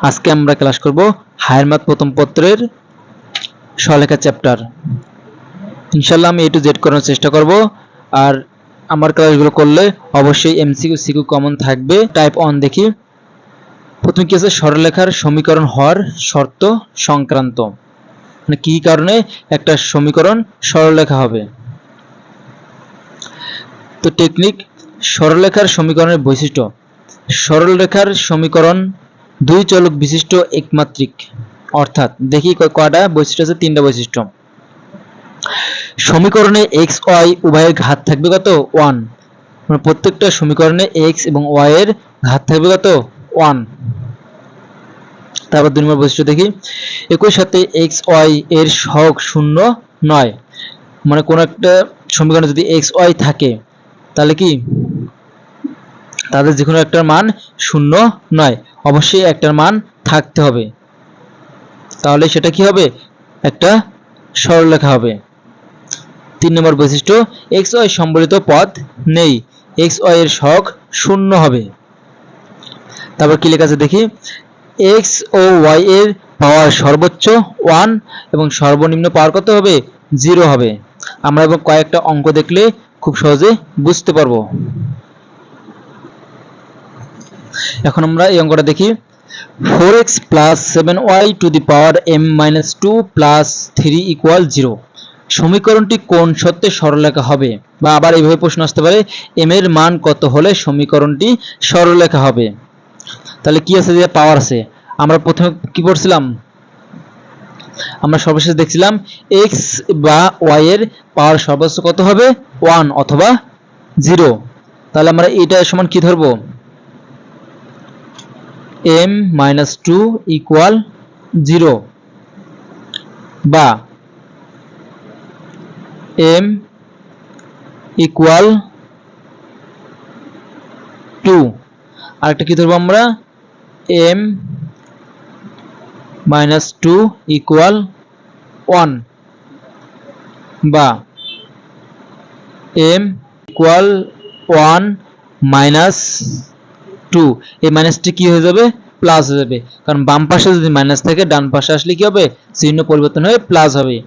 আজকে আমরা ক্লাস করব হায়ার ম্যাথ প্রথম পত্রের সরলরেখা চ্যাপ্টার। ইনশাআল্লাহ আমি A to Z করার চেষ্টা করব। আর আমার ক্লাসগুলো করলে অবশ্যই এমসিকিউ সিকিউ কমন থাকবে। টাইপ 1 দেখি। প্রথমে কি আছে, সরলরেখার সমীকরণ হওয়ার শর্ত সংক্রান্ত, মানে কি কারণে একটা সমীকরণ সরলরেখা হবে। তো টেকনিক, সরলরেখার সমীকরণের বৈশিষ্ট্য। সরলরেখার সমীকরণ দুই চলক বিশিষ্ট একমাত্রিক, অর্থাৎ দেখি কয়টা বৈশিষ্ট্য আছে, তিনটা বৈশিষ্ট্য। সমীকরণে x y উভয়ের ঘাত থাকবে কত 1, মানে প্রত্যেকটা সমীকরণে x এবং y এর ঘাত থাকবে কত 1। তারপর 2 নম্বর বৈশিষ্ট্য দেখি, একই সাথে x y এর সহগ শূন্য নয়, মানে কোন একটা সমীকরণে যদি x y থাকে তাহলে কি তাদের যে কোনো একটার মান শূন্য নয়, অবশ্যই একটার মান থাকতে হবে, তাহলে সেটা কি হবে, একটা সরলরেখা হবে। 3 নম্বর বৈশিষ্ট্য, x y সম্বলিত পদ নেই, x y এর সহগ শূন্য হবে। তারপর কি লেখা আছে দেখি, x ও y এর পাওয়ার সর্বোচ্চ 1 এবং সর্বনিম্ন পাওয়ার কত হবে 0 হবে। আমরা এবং কয়েকটা অঙ্ক দেখলে খুব সহজে বুঝতে পারবো। এখন আমরা এই অঙ্কটা দেখি, 4x plus 7y to the power m-2 plus 3 equal 0 সমীকরণটি কোন শর্তে সরলরেখা হবে, বা আবার এইভাবে প্রশ্ন আসতে পারে, m এর মান কত হলে সমীকরণটি সরলরেখা হবে। তাহলে কি আছে, যে পাওয়ার আছে, আমরা প্রথমে কি পড়ছিলাম, আমরা সর্বশেষ দেখছিলাম x বা y এর পাওয়ার সর্বোচ্চ কত হবে 1 অথবা 0। তাহলে আমরা এটা সমান কি ধরবো, m-2 equal 0 বা m equal 2। আরেকটা কি ধরবো আমরা, m-2 equal 1 বা m equal 1 minus 2। এই মাইনাসটি কি হয়ে যাবে, প্লাস হয়ে যাবে, কারণ বাম পাশে যদি মাইনাস থাকে ডান পাশে আসলে কি হবে, চিহ্ন পরিবর্তন হয়ে প্লাস হবে।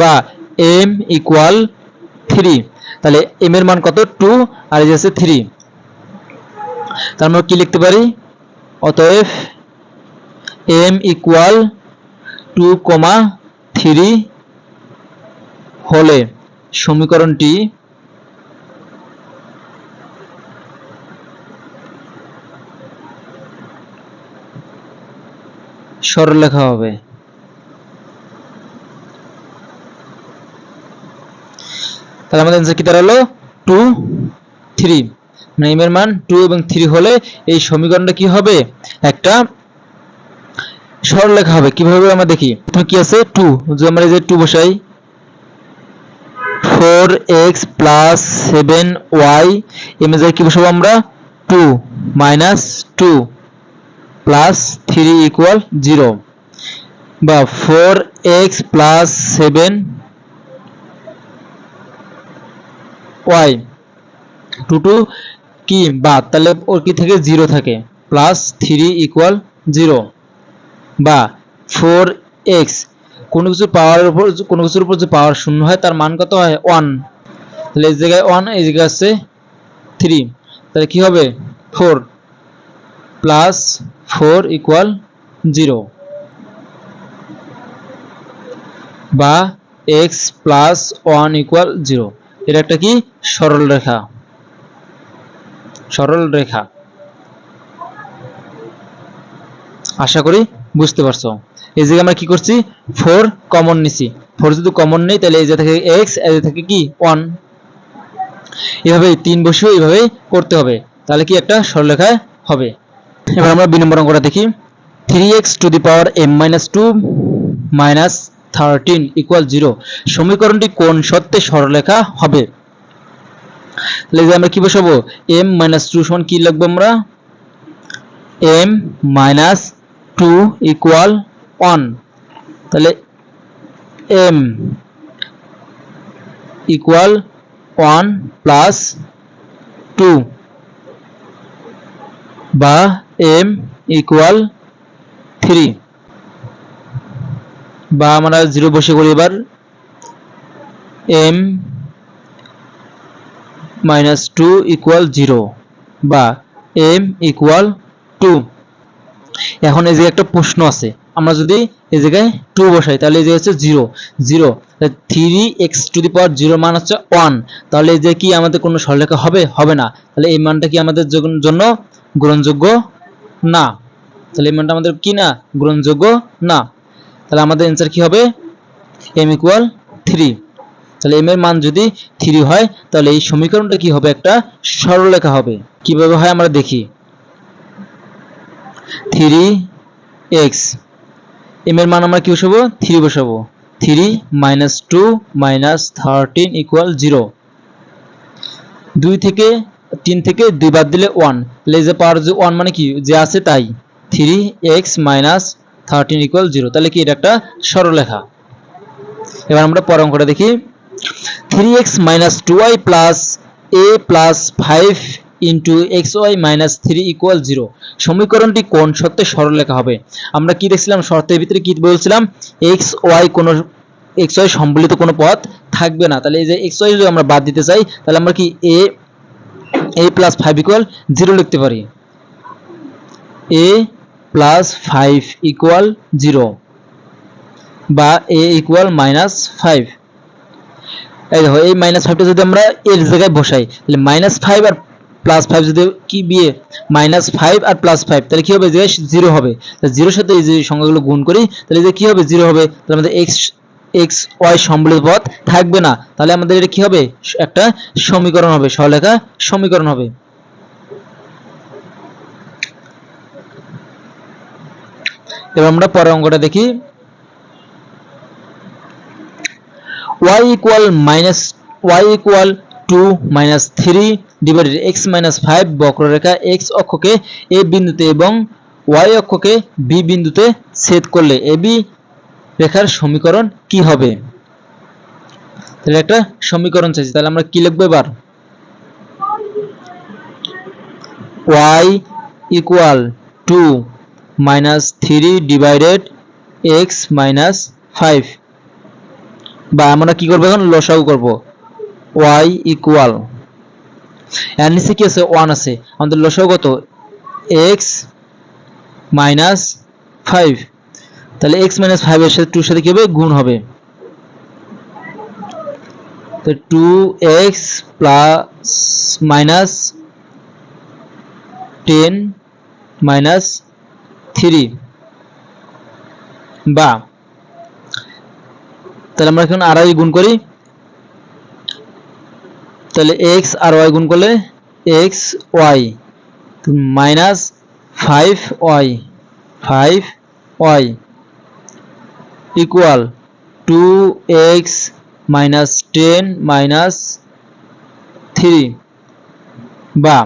বা m equal 3, তাহলে m এর মান কত 2 আর এই যে আছে 3, তার মানে কি লিখতে পারি, অতএব m equal 2, 3 হলে সমীকরণটি সরলরেখা হবে। তাহলে আমাদের आंसर কি দাঁড়ালো 2, 3, মানে m এর মান 2 এবং 3 হলে এই সমীকরণটা কি হবে, একটা সরলরেখা হবে। কিভাবে আমরা দেখি, প্রথমে কি আছে 2, যদি আমরা এই যে 2 বসাই, 4x plus 7y এর জায়গায় কি বসাবো আমরা 2 minus 2 plus 3 equal 0 বা 4x plus 7y 2 কি বাদ, তাহলে ওর কি থেকে 0 থাকে, প্লাস 3 equal 0 বা 4x কোন কিছু পাওয়ারের উপর, কোন কিছুর উপর যে পাওয়ার শূন্য হয় তার মান কত হয় 1, তাহলে এই জায়গায় 1 এই জায়গায় আছে 3, তাহলে কি হবে 4 প্লাস 4 equal 0 বা x plus 1 equal 0। এটা একটা কি সরলরেখা, সরলরেখা। আশা করি বুঝতে পারছো। এই জায়গায় আমরা কি করছি, 4 কমন নিছি, 4 যদি কমন নেই তাহলে এই জায়গা থেকে x, এই জায়গা থেকে কি 1, এভাবে 3 বসিয়ে এইভাবে করতে হবে, তাহলে কি একটা সরলরেখা হবে। এবার আমরা 2 নম্বর অঙ্কটা দেখি, 3x to the power m-2 minus 13 equal 0 সমীকরণটি কোন শর্তে সরলরেখা হবে। তাহলে যে আমরা কি বসাবো, m-2 সমান কি লিখবো আমরা, m-2 equal 1, তাহলে m equal 1 plus 2 বা m ইকুয়াল 3, বা আমরা 0 বসে করি এবার m মাইনাস 2 ইকুয়াল 0 বা m ইকুয়াল 2। এখন এই যে একটা প্রশ্ন আছে, আমরা যদি এই জায়গায় 2 বসাই তাহলে এই যে হচ্ছে 0 0, 3x টু দি পাওয়ার 0 মান হচ্ছে 1, তাহলে এই যে কি আমাদের কোনো সরলরেখা হবে? হবে না। তাহলে এই মানটা কি আমাদের জন্য গ্রহণযোগ্য না। তাহলে এই মানটা আমাদের কি না? গ্রহণযোগ্য না। তাহলে আমাদের অ্যানসার কি হবে? m equal 3। তাহলে m এর মান যদি 3 হয় তাহলে এই সমীকরণটা কি হবে? একটা সরলরেখা হবে। কিভাবে হয় আমরা দেখি। 3x, m এর মান আমরা কি বসাবো? 3 বসাবো। 3 minus 2 minus 13 equal 0। 2 থেকে 3 থেকে 2 বাদ দিলে 1, তাহলে এই যে পাওয়ার 1 মানে কি? যে আছে তাই। 3x minus 13 equal 0, তাহলে কি এটা একটা সরলরেখা। এবার আমরা পরের অঙ্কটা দেখি। 3x minus 2y plus a plus 5 into xy minus 3 equal 0। সমীকরণটি কোন শর্তে সরলরেখা হবে? আমরা কি দেখছিলাম শর্তের ভিতরে? কি বলছিলাম? xy সম্বলিত কোনো পদ থাকবে না। তাহলে এই যে xy যদি আমরা বাদ দিতে চাই তাহলে আমরা কি a plus 5 equal 0 লিখতে পারি। a plus 5 equal 0 বা a equal minus 5। এই দেখো এই -5টা যদি আমরা এর জায়গায় বসাই তাহলে -5 আর +5 যদি কি বিয়ে -5 আর +5 তাহলে কি হবে? যে 0 হবে। তাহলে 0 এর সাথে এই যে সংখ্যাগুলো গুণ করি তাহলে যে কি হবে? 0 হবে। তাহলে আমাদের x y সম্বলিত পদ থাকবে না। তাহলে আমাদের এটা কি হবে? একটা সমীকরণ হবে, সরলরেখা সমীকরণ হবে। এবার আমরা পরের অঙ্কটা দেখি। y equal 2 minus 3 divided x minus 5 বক্ররেখা x অক্ষকে a বিন্দুতে এবং y অক্ষকে b বিন্দুতে ছেদ করলে ab রেখার সমীকরণ কি হবে? তাহলে একটা সমীকরণ চাইছি, তাহলে আমরা কি লিখব এবার? y equal 2 minus 3 divided x minus 5, বা আমরা কি করব? এখন লসাগু করব। y equal, এর নিচে কি আছে? 1 আছে। আমাদের লসাগু কত? x minus 5, তাহলে x minus 5 এর সাথে 2 এর সাথে কি হবে? গুণ হবে। তো 2x plus minus 10 minus 3, বা তাহলে আমরা এখন আর গুণ করি, তাহলে x আর y গুণ করলে xy minus 5y equal 2x minus 10 minus 3, বা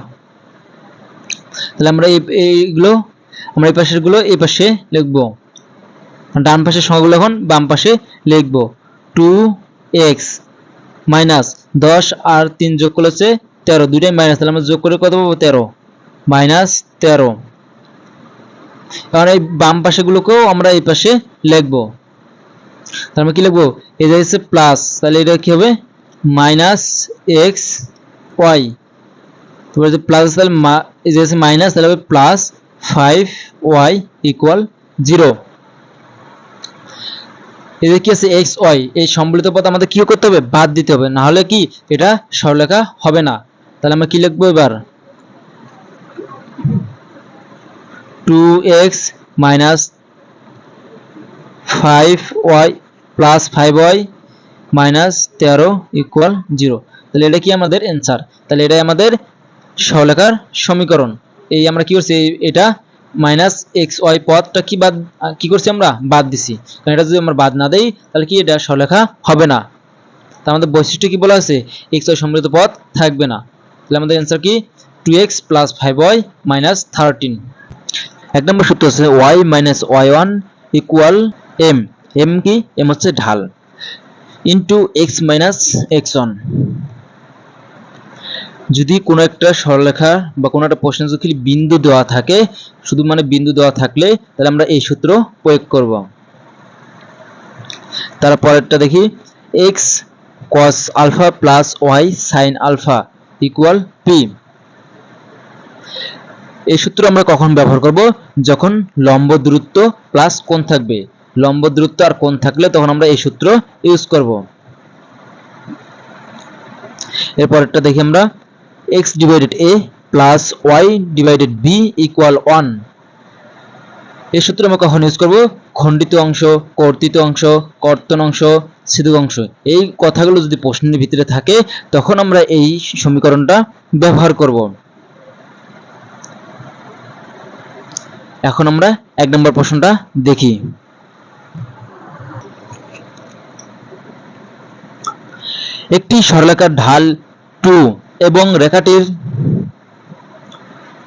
তাহলে আমরা এইগুলো আমরা এই পাশের গুলো এই পাশে লিখবো, ডান পাশের সংখ্যাগুলো এখন বাম পাশে লিখবো। 2x মাইনাস 10 আর 3 যোগ করলে হচ্ছে 13, দুইটাই মাইনাস, তাহলে আমরা যোগ করে কত পাবো? 13 মাইনাস 13। কারণ এই বাম পাশেগুলোকেও আমরা এই পাশে লিখবো, তাহলে আমরা কি লিখবো? এই যে হচ্ছে প্লাস, তাহলে এটা কি হবে? মাইনাস এক্স ওয়াই, তারপরে যে প্লাস, তাহলে এই যে হচ্ছে মাইনাস, তাহলে হবে প্লাস 5y ইকুয়াল 0। এই যে কি আছে? এক্স ওয়াই, এই সম্বলিত পদ আমাদের কি করতে হবে? বাদ দিতে হবে, না হলে কি এটা সরলরেখা হবে না। তাহলে আমরা কি লিখবো এবার? 2x minus 5y plus 5y minus 13 equal 0। তাহলে এটা কি আমাদের অ্যান্সার? তাহলে এটাই আমাদের সরলরেখার সমীকরণ। এই আমরা কি করছি? এটা মাইনাস এক্স ওয়াই পদটা কি করছি? আমরা বাদ দিছি, কারণ এটা যদি আমরা বাদ না দেই তাহলে কি এটা সরলরেখা হবে না। তার আমাদের বৈশিষ্ট্য কি বলা আছে? এক্স ওয়াই সম্বলিত পদ থাকবে না। তাহলে আমাদের অ্যান্সার কি? 2x plus 5y minus 13। এক নম্বর সূত্র আছে y minus y1 equal m। m কি? m হচ্ছে ঢাল, into x minus x1। যদি কোনো একটা সরলরেখা বা কোনো একটা প্রশ্নে যদি বিন্দু দেওয়া থাকে, শুধু মানে বিন্দু দেওয়া থাকলে তাহলে আমরা এই সূত্র প্রয়োগ করব। তারপরেরটা দেখি, x cos alpha plus y sin alpha equal p। এই সূত্র আমরা কখন ব্যবহার করব? যখন লম্ব দূরত্ব প্লাস কোণ থাকবে। লম্ব দূরত্ব আর কোণ থাকলে তখন আমরা এই সূত্র ইউজ করব। এরপরটা দেখি আমরা, x divided a plus y divided b equal 1। এই সূত্র আমরা কখন ইউজ করব? খণ্ডিত অংশ, কর্তিত অংশ, কর্তন অংশ, ছেদক অংশ, এই কথাগুলো যদি প্রশ্নের ভিতরে থাকে তখন আমরা এই সমীকরণটা ব্যবহার করব। এখন আমরা 1 নম্বর প্রশ্নটা দেখি। একটি সরলরেখার ঢাল 2 এবং রেখাটির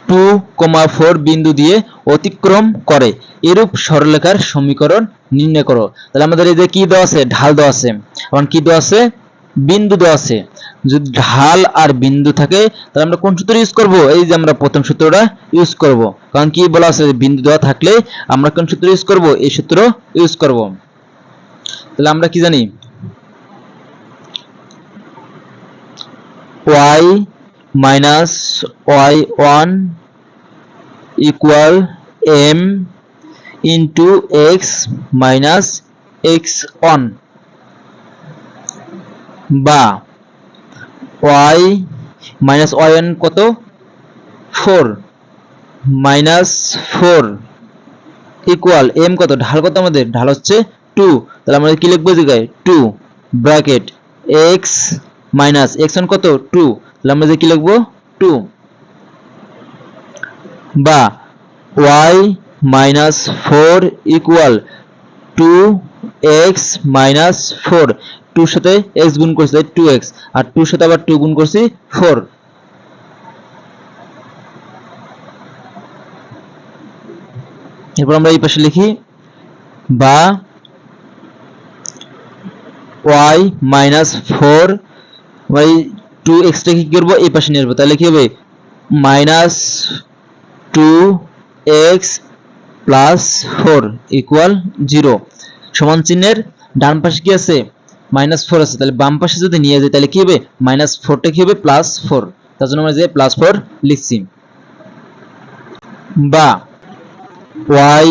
2,4 বিন্দু দিয়ে অতিক্রম করে এরূপ সরলরেখার সমীকরণ নির্ণয় করো। তাহলে আমাদের এই যে কি দেওয়া আছে? ঢাল দেওয়া আছে, এখন কি দেওয়া আছে? বিন্দু দেওয়া আছে। যদি ঢাল আর বিন্দু থাকে তাহলে আমরা কোন সূত্র ইউজ করব? এই যে আমরা প্রথম সূত্রটা ইউজ করব। কারণ কি বলা আছে? বিন্দু দেওয়া থাকলে আমরা কোন সূত্র ইউজ করব? এই সূত্র ইউজ করব। তাহলে আমরা কি জানি? y minus y1 equal m into x minus x1 বা y minus y1 কত? 4 minus 4 equal m কত? ঢাল কত আমাদের? ঢাল হচ্ছে 2। তাহলে আমরা কি লিখবো? জায়গায় 2 ব্র্যাকেট x মাইনাস x1 কত? 2। তাহলে আমরা কি লিখবো? 2 বা y minus 4 equal 2x minus 4। 2 এর সাথে x গুণ করছি তাই 2x, আর 2 এর সাথে আবার 2 গুণ করছি 4। এরপর আমরা এই পাশে লিখি বা y minus 4 y 2x টাকে কি করব? এই পাশে নিয়ে আসবো। তাহলে কি হবে? minus 2x plus 4 equal 0। সমান চিহ্নের ডান পাশে কি আছে? -4 আছে। তাহলে বাম পাশে যদি নিয়ে যাই তাহলে কি হবে? -4 টা কি হবে? +4। তার জন্য আমরা যে +4 লিখছি। বা y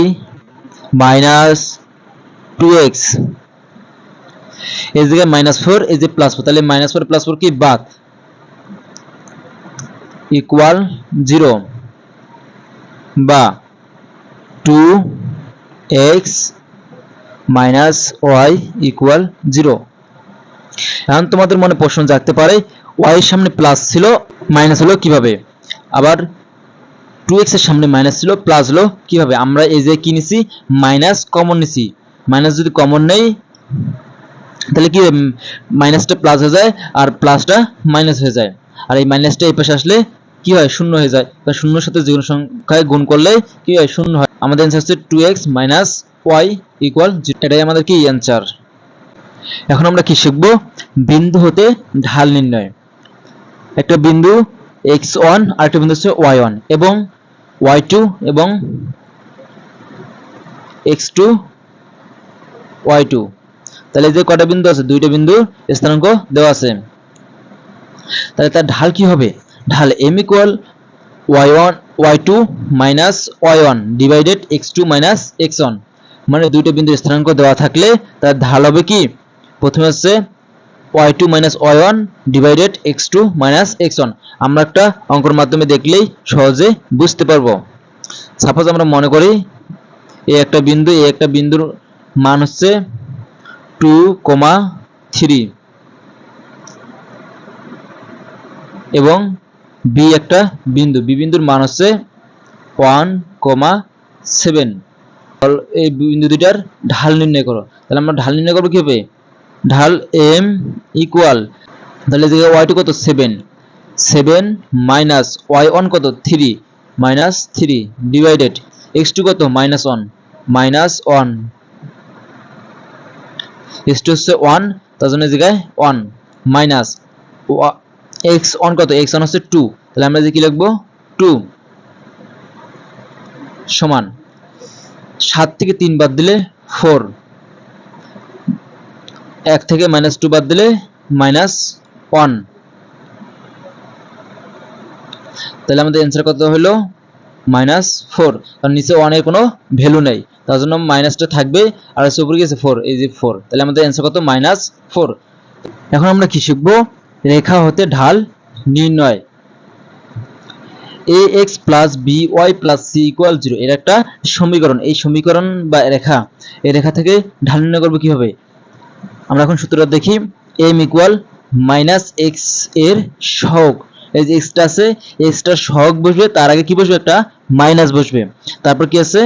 minus 2x, এই জায়গায় -4, এই যে +4, তাহলে -4 +4 কি? বাদ, ইকুয়াল 0 বা 2x minus y equal 0। এখন তোমাদের মনে প্রশ্ন জাগতে পারে, y এর সামনে প্লাস ছিল মাইনাস হলো কিভাবে? আবার 2x এর সামনে মাইনাস ছিল প্লাস হলো কিভাবে? আমরা এই যে কি নিছি? মাইনাস কমন নিছি। মাইনাস যদি কমন নেই তাহলে কি মাইনাসটা প্লাস হয়ে যায় আর প্লাসটা মাইনাস হয়ে যায়, আর এই মাইনাসটা এই পাশে আসলে কি হয়? শূন্য হয়ে যায়। তো শূন্যর সাথে যে কোনো সংখ্যায় গুণ করলে কি হয়? শূন্য হয়। আমাদের অ্যান্সার হচ্ছে 2x minus y equal 0। এটাই আমাদের কি অ্যান্সার। এখন আমরা কি শিখব? বিন্দু হতে ঢাল নির্ণয়। একটা বিন্দু x1 আর একটা বিন্দু হচ্ছে y1 এবং y2 এবং x2 y2। তাহলে যে কয়টা বিন্দু আছে? দুইটা বিন্দুর স্থানাঙ্ক দেওয়া আছে। তাহলে তার ঢাল কি হবে? ঢাল m equal y1 y2 minus y1 divided x2 minus x1। মানে দুইটা বিন্দুর স্থানাঙ্ক দেওয়া থাকলে তার ঢাল হবে কি? প্রথমে হচ্ছে y2 minus y1 divided x2 minus x1। আমরা একটা অঙ্কের মাধ্যমে দেখলেই সহজে বুঝতে পারবো। সাপোজ আমরা মনে করি এই একটা বিন্দু, এই একটা বিন্দুর মান হচ্ছে 2,3 এবং বি একটা বিন্দু, বি বিন্দুর মান হচ্ছে 1,7। এই বিন্দু দুইটার ঢাল নির্ণয় করো। তাহলে আমরা ঢাল নির্ণয় করবো কিভাবে? ঢাল m ইকুয়াল, তাহলে এই জায়গায় y2 কত? 7 মাইনাস y1 কত? 3 মাইনাস 3 ডিভাইডেড x2 কত? -1 মাইনাস 1, x2 হচ্ছে 1, তার জন্য এই জায়গায় 1 মাইনাস x1 কত, x1 হচ্ছে 2, তাহলে আমরা যে কি লিখব 2 সমান 7 থেকে 3 বাদ দিলে 4, 1 থেকে -2 বাদ দিলে -1, তাহলে আমাদের অ্যান্সার কত হলো -4, কারণ নিচে 1 এর কোনো ভ্যালু নেই, তার জন্য মাইনাসটা থাকবে, আর এর উপরে গেছে 4, এই যে 4, তাহলে আমাদের অ্যান্সার কত -4। এখন আমরা কি শিখব, রেখা হতে ঢাল নির্ণয়। ax plus by plus c equal 0 এর একটা সমীকরণ, এই সমীকরণ বা রেখা, এই রেখা থেকে ঢাল নির্ণয় করব কিভাবে, আমরা এখন সূত্রটা দেখি। m equal -x এর সহগ, এই যে x টা আছে, x টার সহগ বসবে, তার আগে কি বসবে, একটা মাইনাস বসবে, তারপর কি আছে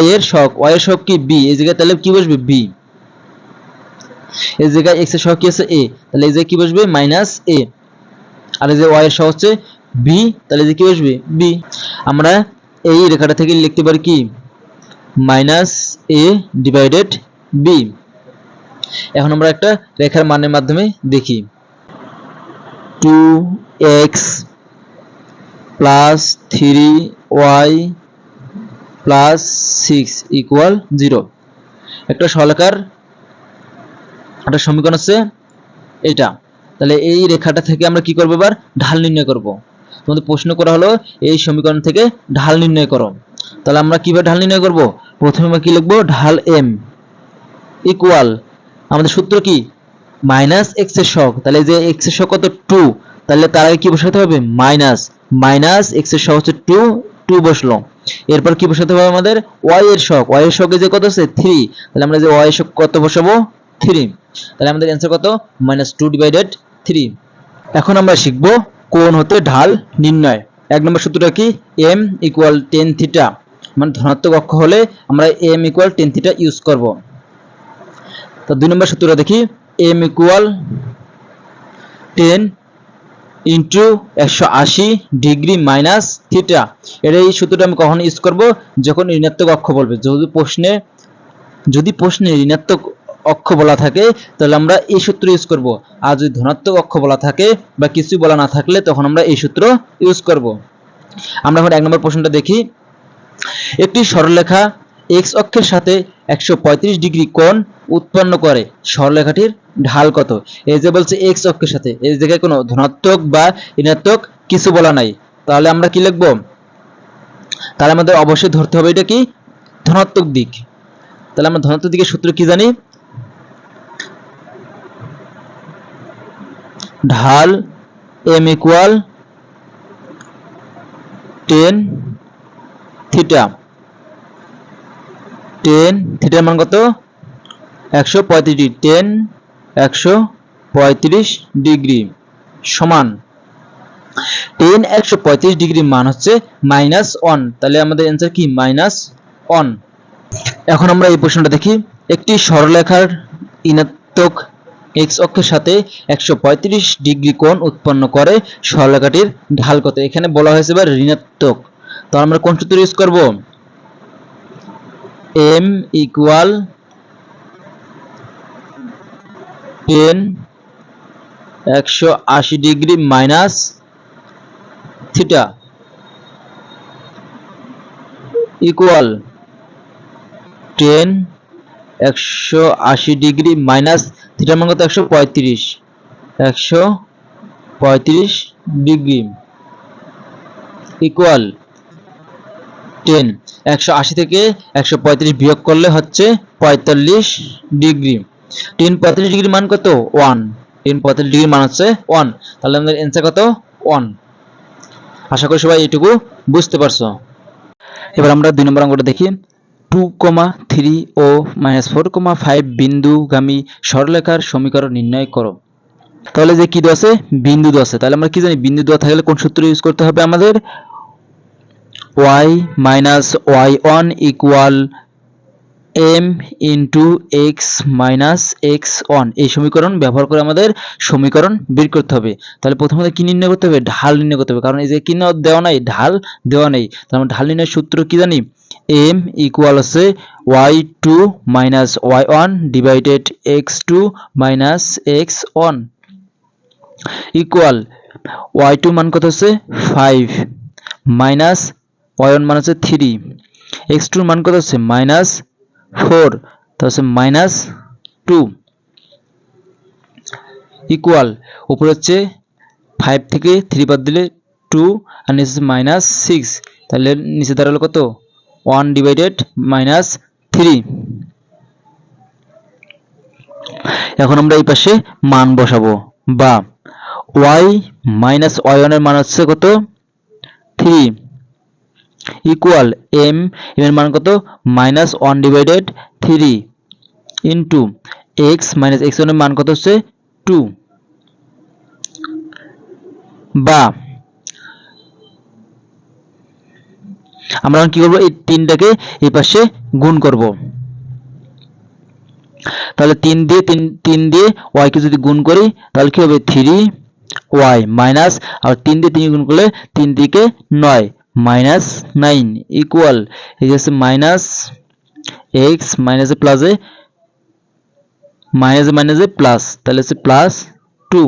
y এর সহগ, y এর সহগ কি b, এই জায়গায় তাহলে কি বসবে b, এই জায়গায় x এর সহগ কি আছে a, তাহলে এই জায়গায় কি বসবে -a, আর এই যে y এর সহগ হচ্ছে b, তাহলে যে কি বসবে b। আমরা এই রেখাটা থেকে লিখতে পারি কি -a ডিভাইডেড b। এখন আমরা একটা রেখার মানের মাধ্যমে দেখি, 2x plus 3y plus 6 equal 0, একটা সরলরেখার একটা সমীকরণ আছে এটা। তাহলে এই রেখাটা থেকে আমরা কি করব, এবার ঢাল নির্ণয় করব। তোমাদের প্রশ্ন করা হলো এই সমীকরণ থেকে ঢাল নির্ণয় করো, তাহলে আমরা কিভাবে ঢাল নির্ণয় করব, প্রথমে আমরা কি লিখব, ঢাল m ইকুয়াল, আমাদের সূত্র কি -x এর সহগ, তাহলে এই যে x এর সহগ কত 2, তাহলে তার আগে কি বসাতে হবে মাইনাস x এর সহগ হচ্ছে 2 বসলো, এরপর কি বসাতে হবে আমাদের y এর সহগ, y এর সহগে যে কত আছে 3, তাহলে আমরা যে y এর সহগ কত বসাবো 3, তাহলে আমাদের অ্যানসার কত -2 ডিভাইডেড 3। এখন আমরা শিখব কোণ হতে ঢাল নির্ণয়। এক নম্বর সূত্রটা কি, m ইকুয়াল tan থিটা, মানে ধনাত্মক অক্ষ হলে আমরা m equal tan theta use করব। তো দুই নম্বর সূত্রটা দেখি, m equal 10 into 180 degree minus theta. এর এই সূত্রটা আমি কখন ইউজ করব, যখন ঋণাত্মক অক্ষ বলবে, যদি প্রশ্নে ঋণাত্মক অক্ষ বলা থাকে তাহলে আমরা এই সূত্র ইউজ করব, আর যদি ধনাত্মক অক্ষ বলা থাকে বা কিছু বলা না থাকলে তখন আমরা এই সূত্র ইউজ করব। আমরা এখন এক নম্বর প্রশ্নটা দেখি, একটি সরলরেখা x অক্ষের সাথে 135 ডিগ্রি কোণ উৎপন্ন করে, সরলরেখাটির ঢাল কত। এই যে বলছে x অক্ষের সাথে, এই জায়গায় কোনো ধনাত্মক বা ঋণাত্মক কিছু বলা নাই, তাহলে আমরা কি লিখব, তাহলে আমাদের অবশ্যই ধরতে হবে এটা কি ধনাত্মক দিক। তাহলে আমরা ধনাত্মক দিকের সূত্র কি জানি, ঢাল m equal tan theta, tan থিটার মান কত 135 ডিগ্রি, tan 135 ডিগ্রি সমান tan 135 ডিগ্রি মান হচ্ছে -1, তাহলে আমাদের অ্যান্সার কি -1। এখন আমরা এই প্রশ্নটা দেখি, একটি সরলরেখার ঋণাত্মক x অক্ষের সাথে 135 ডিগ্রি কোণ উৎপন্ন করে, সরলরেখাটির ঢাল কত। এখানে বলা হয়েছে এবার ঋণাত্মক, তো আমরা কোন সূত্র ইউজ করব, m equal tan 180 degree minus theta equal tan 180 degree minus থিটার মান কত 135 ডিগ্রি ইকুয়াল tan 180 থেকে 135 বিয়োগ করলে হচ্ছে 45 ডিগ্রি। tan 45 ডিগ্রি মান কত 1, tan 45 ডিগ্রি মান হচ্ছে 1, তাহলে আমাদের অ্যান্সার কত 1। আশা করি সবাই এটুকু বুঝতে পারছো। এবার আমরা দুই নম্বর অঙ্কটা দেখি, 2,3 ও -4,5 বিন্দুগামী সরলরেখার সমীকরণ নির্ণয় করো। তাহলে যে কি দেওয়া আছে, বিন্দু দেওয়া আছে, তাহলে আমরা কি জানি বিন্দু দেওয়া থাকলে কোন সূত্র ইউজ করতে হবে আমাদের, y minus y1 equal m into x minus x1, এই সমীকরণ ব্যবহার করে আমাদের সমীকরণ বের করতে হবে। তাহলে প্রথমে কি নির্ণয় করতে হবে, ঢাল নির্ণয় করতে হবে, কারণ এই যে কি দেওয়া নাই, ঢাল দেওয়া নেই, তাহলে আমরা ঢাল নির্ণয়ের সূত্র কি জানি, m ইকুয়াল হচ্ছে y2 minus y1 divided x2 minus x1 equal y2 মান কত হচ্ছে 5 মাইনাস y1 মান হচ্ছে 3, x2 মান কত হচ্ছে -4, তা হচ্ছে -2 ইকুয়াল উপরে হচ্ছে 5 থেকে 3 বাদ দিলে 2 আর নিচে হচ্ছে -6, তাহলে নিচে দাঁড়ালো কত 1 ডিভাইডেড -3। এখন আমরা এই পাশে মান বসাবো, বা y মাইনাস y1 এর মান হচ্ছে কত 3 ইকুয়াল m এর মান কত -1 divided 3 into x minus x1 এর মান কত হচ্ছে 2, বা আমরা কি করব এই তিনটাকে এই পাশে গুণ করব। তাহলে 3 দিয়ে y কে যদি গুণ করি তাহলে কি হবে 3y মাইনাস, আর 3 দিয়ে 3 গুণ করলে 3 দিকে 9 -9 ইকুয়াল এই যে আছে মাইনাস x মাইনাসে প্লাসে মাইনাসে প্লাস, তাহলে হচ্ছে +2,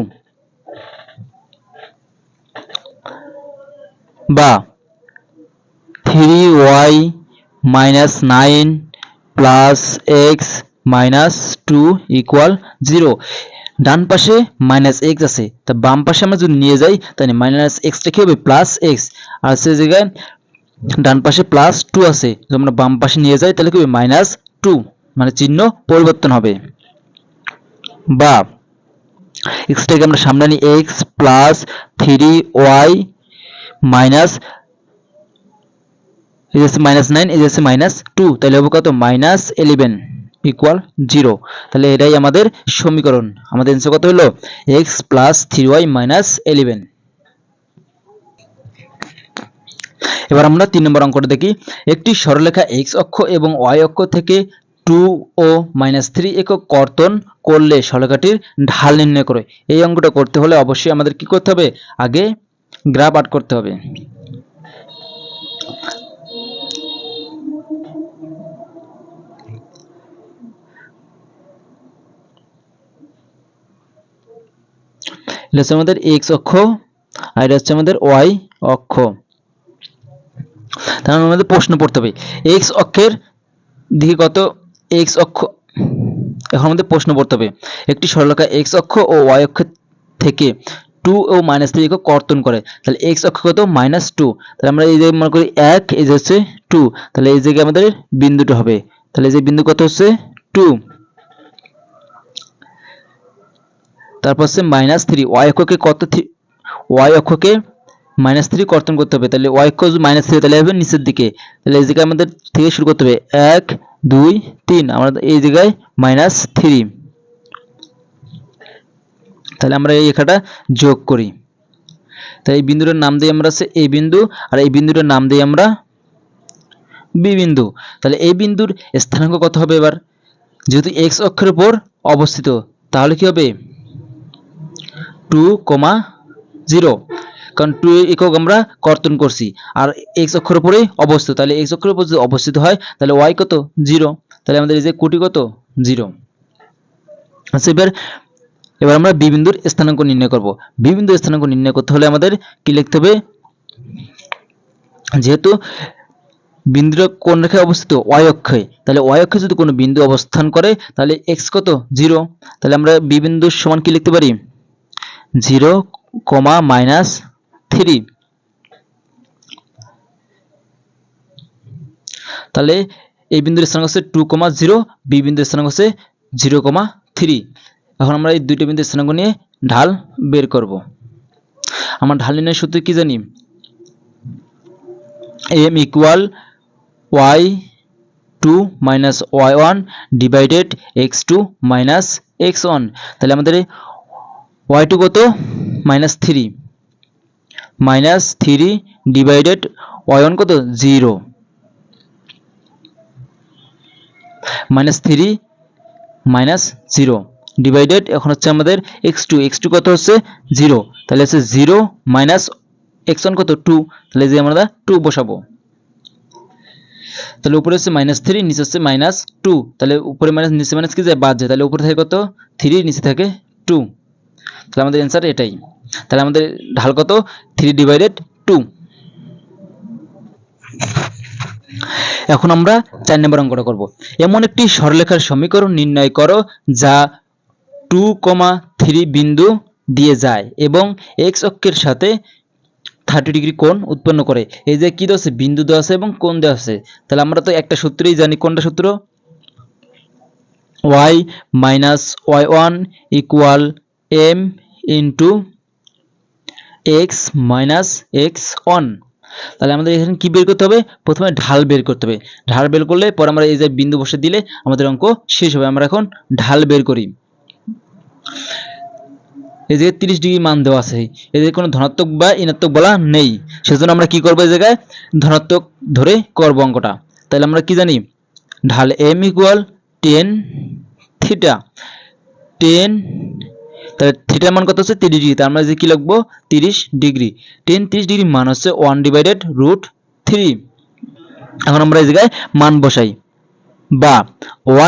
বা 3y minus 9 plus x minus 2 equal 0। ডান পাশে মাইনাস এক্স আছে, তা বাম পাশে আমরা যদি নিয়ে যাই তাহলে মাইনাস এক্সটা কি হবে প্লাস এক্স, আর সে জায়গায় ডান পাশে +2 আছে, যদি আমরা বাম পাশে নিয়ে যাই তাহলে কি হবে -2, মানে চিহ্ন পরিবর্তন হবে। বা এক্সটাকে আমরা সামনে নিই x প্লাস 3y মাইনাস এই যে -9 এই যে -2, তাহলে হবে কত -11 ইকুয়াল 0। তাহলে এটাই আমাদের সমীকরণ, আমাদের आंसर কত হলো x প্লাস 3y মাইনাস 11। এবার আমরা 3 নম্বর অঙ্কটা দেখি। একটি সরলরেখা x অক্ষ এবং y অক্ষ থেকে 2 ও -3 একক কর্তন করলে সরলরেখাটির ঢাল নির্ণয় করো। এই অঙ্কটা করতে হলে অবশ্যই আমাদের কি করতে হবে, আগে গ্রাফ আর্ট করতে হবে। এটা হচ্ছে আমাদের x অক্ষ আর এটা হচ্ছে আমাদের y অক্ষ। তাহলে আমাদের প্রশ্ন পড়তে হবে x অক্ষের দিকে কত x অক্ষ, এখন আমাদের প্রশ্ন পড়তে হবে একটি সরলরেখা x অক্ষ ও y অক্ষ থেকে 2 ও -3 একক কর্তন করে, তাহলে x অক্ষ কত -2, তাহলে আমরা এই যে মনে করি 1 এই যে হচ্ছে 2, তাহলে এই জায়গায় আমাদের বিন্দুটা হবে, তাহলে এই যে বিন্দু কত হচ্ছে 2, তারপর হচ্ছে -3 y অক্ষকে কত y অক্ষকে -3 কর্তন করতে হবে, তাহলে y অক্ষ -3 তাহলে হবে নিচের দিকে, তাহলে এই জায়গায় আমাদের থেকে শুরু করতে হবে 1 2 3, আমরা এই জায়গায় -3, তাহলে আমরা এই রেখাটা যোগ করি, তাই এই বিন্দুটার নাম দিই আমরা হচ্ছে a বিন্দু, আর এই বিন্দুটার নাম দিই আমরা b বিন্দু। তাহলে এই বিন্দুর স্থানাঙ্ক কত হবে, এবার যেহেতু x অক্ষের উপর অবস্থিত তাহলে কি হবে 2, 0, কারণ 2 একক আমরা কর্তন করছি আর x অক্ষের উপরে অবস্থিত, তাহলে x অক্ষের উপর যদি অবস্থিত হয় তাহলে y কত 0, তাহলে আমাদের এই যে কোটি কত 0। আচ্ছা এবার আমরা b বিন্দুর স্থানাঙ্ক নির্ণয় করব। b বিন্দুর স্থানাঙ্ক নির্ণয় করতে হলে আমাদের কি লিখতে হবে, যেহেতু বিন্দুটা কোন রেখায় অবস্থিত y অক্ষে, তাহলে y অক্ষে যদি কোনো বিন্দু অবস্থান করে তাহলে x কত 0, তাহলে আমরা b বিন্দুর সমান কি লিখতে পারি 0, -3, তাহলে এই বিন্দুর স্থানাঙ্ক হচ্ছে 2, 0, b বিন্দুর স্থানাঙ্ক হচ্ছে 0, 3। এখন আমরা এই দুইটা বিন্দুর স্থানাঙ্ক নিয়ে ঢাল বের করব। আমরা ঢাল নির্ণয়ের সূত্র কি জানি, m equal y2 minus y1 divided x2 minus x1, তাহলে আমাদের y2 কত -3 ডিভাইডেড y1 কত 0 -3 -0 ডিভাইডেড, এখন হচ্ছে আমাদের x2 কত হচ্ছে 0, তাহলে হচ্ছে 0 মাইনাস x1 কত 2, তাহলে যে আমরা 2 বসাবো, তাহলে উপরে হচ্ছে -3 নিচে হচ্ছে -2, তাহলে উপরে মাইনাস নিচে মাইনাস কি যায় বাদ যায়, তাহলে উপরে থাকে কত 3 নিচে থাকে 2, তাহলে আমাদের অ্যান্সার এটাই। তাহলে আমাদের ঢাল কত 3/2। এখন আমরা 4 নম্বর অঙ্কটা করব। এমন একটি সরলরেখার সমীকরণ নির্ণয় করো যা 2,3 বিন্দু দিয়ে যায় এবং x অক্ষের সাথে 30 ডিগ্রি কোণ উৎপন্ন করে। এই যে কি দেওয়া আছে, বিন্দু দেওয়া আছে এবং কোণ দেওয়া আছে। তাহলে আমরা তো একটা সূত্রই জানি, কোনটা সূত্র? y minus y1 equal m into x minus x1। তাহলে আমাদের এখানে কি বের করতে হবে? প্রথমে ঢাল বের করতে হবে। ঢাল বের করলে পরে আমরা এই যে বিন্দু বসে দিলে আমাদের অঙ্ক শেষ হবে। আমরা এখন ঢাল বের করি। এই জায়গায় 30 ডিগ্রি মান দেওয়া আছে, এই জায়গায় কোনো ধনাত্মক বা ঋণাত্মক বলা নেই, সেজন্য আমরা কি করব, এই জায়গায় ধনাত্মক ধরে করব অঙ্কটা। তাহলে আমরা কি জানি, ঢাল m equal tan theta. tan, তাহলে থিটার মান কত হচ্ছে 30 ডিগ্রি, তার মানে যে কি লিখবো 30 ডিগ্রি। tan 30 ডিগ্রি মান হচ্ছে 1/√3। এখন আমরা এই জায়গায় মান বসাই, বা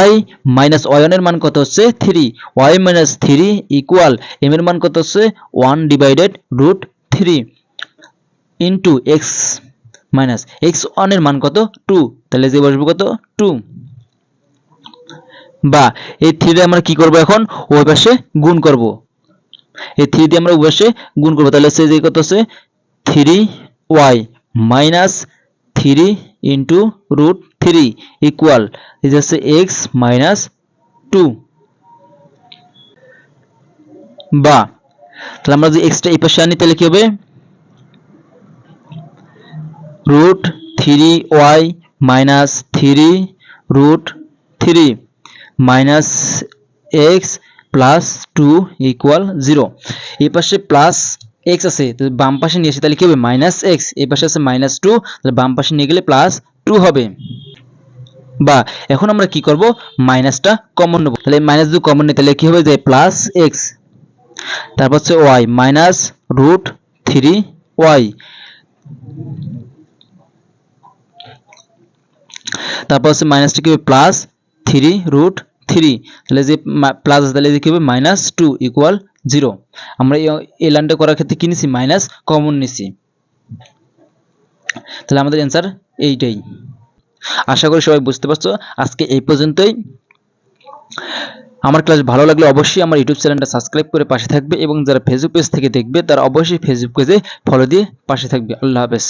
y মাইনাস y1 এর মান কত হচ্ছে 3, y মাইনাস 3 ইকুয়াল m এর মান কত হচ্ছে 1/√3 ইন্টু x মাইনাস x1 এর মান কত 2, তাহলে যে বসবো কত 2, বা এই 3 দিয়ে আমরা কি করব, এখন ওই পাশে গুণ করব। এই 3 দিয়ে আমরা ওই পাশে গুণ করব, তাহলে হচ্ছে যে কত হচ্ছে 3y মাইনাস 3 ইন্টু √3 ইকুয়াল এই যে হচ্ছে x মাইনাস 2, বা তাহলে আমরা যদি x টা এই পাশে আনি তাহলে কি হবে √3y minus 3 minus x plus 2 equal 0। এই পাশে প্লাস x আছে, তো বাম পাশে নিয়ে আসি তাহলে কি হবে মাইনাস x, এই পাশে আছে মাইনাস 2, তাহলে বাম পাশে নিয়ে গেলে প্লাস 2 হবে। বা এখন আমরা কি করব, মাইনাসটা কমন নেব, তাহলে মাইনাস যদি কমন নিই তাহলে কি হবে যে প্লাস x, তারপর হচ্ছে y মাইনাস √3y, তারপর হচ্ছে মাইনাসটা কি হবে প্লাস 3√3, তাহলে যে প্লাস আছে তাহলে কি হবে মাইনাস 2 ইকুয়াল 0। আমরা এই লাইনটা করার ক্ষেত্রে কি নিছি, মাইনাস কমন নিছি। তাহলে আমাদের অ্যান্সার এইটাই। আশা করি সবাই বুঝতে পারছো। আজকে এই পর্যন্তই। আমার ক্লাস ভালো লাগলে অবশ্যই আমার ইউটিউব চ্যানেলটা সাবস্ক্রাইব করে পাশে থাকবে, এবং যারা ফেসবুক পেজ থেকে দেখবে তারা অবশ্যই ফেসবুক পেজে ফলো দিয়ে পাশে থাকবে। আল্লাহ হাফেজ।